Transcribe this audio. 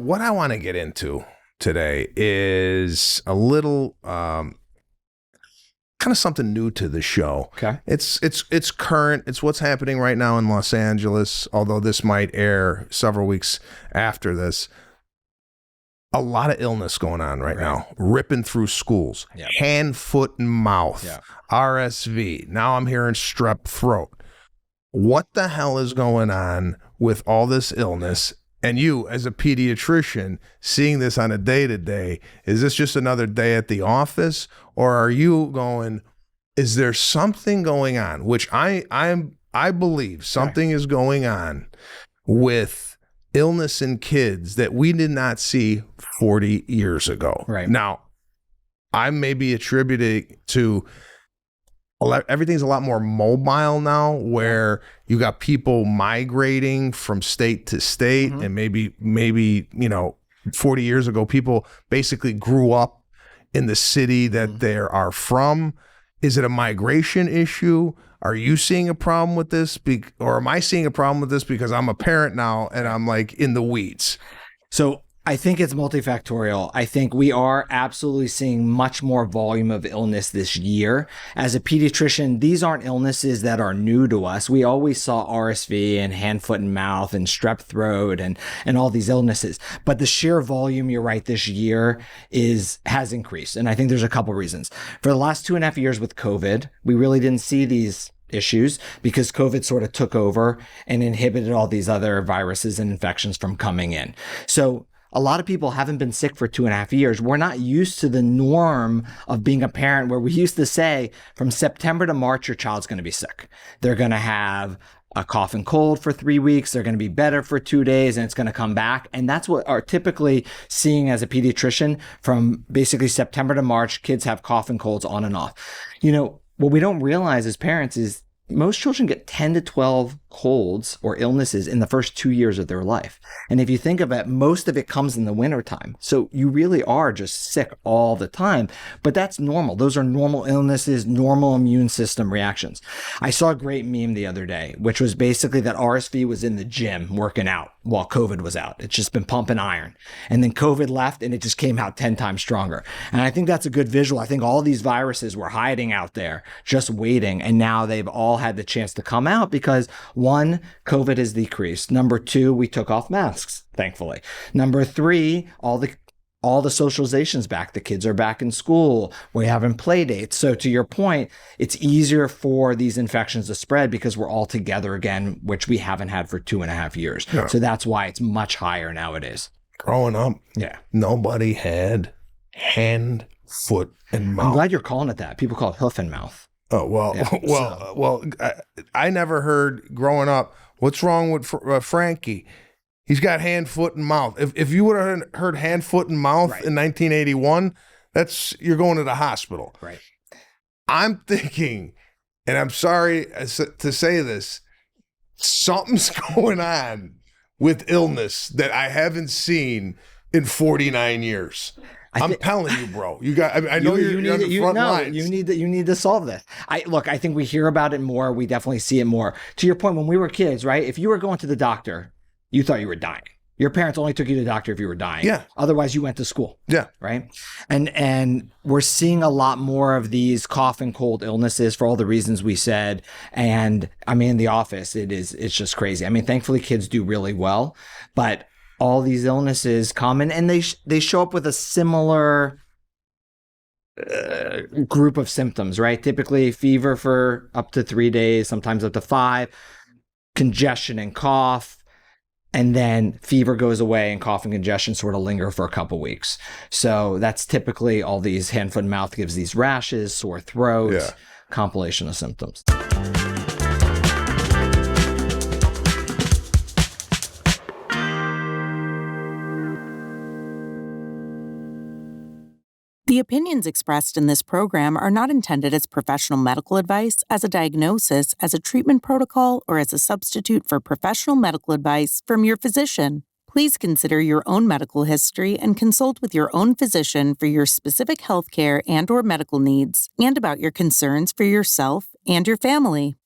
what I want to get into today is a little kind of something new to the show. Okay. It's current. It's what's happening right now in Los Angeles, although this might air several weeks after this. A lot of illness going on right now, ripping through schools, hand, foot, and mouth, RSV. Now I'm hearing strep throat. What the hell is going on with all this illness? And you, as a pediatrician, seeing this on a day-to-day, is this just another day at the office? Or are you going, is there something going on? Which I believe something is going on with illness in kids that we did not see 40 years ago. Right. Now, I may be attributing to everything's a lot more mobile now, where you got people migrating from state to state, and maybe 40 years ago, people basically grew up in the city that they are from. Is it a migration issue? Are you seeing a problem with this? Or am I seeing a problem with this because I'm a parent now and I'm like in the weeds? So I think it's multifactorial. I think we are absolutely seeing much more volume of illness this year. As a pediatrician, these aren't illnesses that are new to us. We always saw RSV and hand, foot, and mouth and strep throat and all these illnesses. But the sheer volume, you're right, this year has increased. And I think there's a couple reasons. For the last 2.5 years with COVID, we really didn't see these issues because COVID sort of took over and inhibited all these other viruses and infections from coming in. So a lot of people haven't been sick for 2.5 years. We're not used to the norm of being a parent where we used to say from September to March, your child's going to be sick. They're going to have a cough and cold for 3 weeks. They're going to be better for 2 days and it's going to come back. And that's what are typically seeing as a pediatrician from basically September to March, kids have cough and colds on and off. What we don't realize as parents is most children get 10 to 12 colds or illnesses in the first 2 years of their life. And if you think of it, most of it comes in the wintertime. So you really are just sick all the time, but that's normal. Those are normal illnesses, normal immune system reactions. I saw a great meme the other day, which was basically that RSV was in the gym working out while COVID was out. It's just been pumping iron. And then COVID left and it just came out 10 times stronger. And I think that's a good visual. I think all these viruses were hiding out there, just waiting. And now they've all had the chance to come out because one, COVID has decreased. Number two, we took off masks, thankfully. Number three, all the socialization's back. The kids are back in school. We're having play dates. So to your point, it's easier for these infections to spread because we're all together again, which we haven't had for 2.5 years. Yeah. So that's why it's much higher nowadays. Growing up, nobody had hand, foot, and mouth. I'm glad you're calling it that. People call it hoof and mouth. Oh, well, I never heard growing up, what's wrong with Frankie? He's got hand, foot, and mouth. If you would have heard hand, foot, and mouth in 1981, you're going to the hospital. Right. I'm thinking, and I'm sorry to say this, something's going on with illness that I haven't seen in 49 years. I'm telling you, bro. You got. I know you're on the front lines. You need to solve this. I think we hear about it more. We definitely see it more. To your point, when we were kids, right? If you were going to the doctor, you thought you were dying. Your parents only took you to the doctor if you were dying. Yeah. Otherwise, you went to school. Yeah. Right. And we're seeing a lot more of these cough and cold illnesses for all the reasons we said. And I mean, in the office, it's just crazy. I mean, thankfully, kids do really well, but all these illnesses come and they show up with a similar group of symptoms, right? Typically fever for up to 3 days, sometimes up to 5, congestion and cough, and then fever goes away and cough and congestion sort of linger for a couple weeks. So that's typically all these hand, foot, and mouth gives these rashes, sore throat, compilation of symptoms. The opinions expressed in this program are not intended as professional medical advice, as a diagnosis, as a treatment protocol, or as a substitute for professional medical advice from your physician. Please consider your own medical history and consult with your own physician for your specific healthcare and/or medical needs and about your concerns for yourself and your family.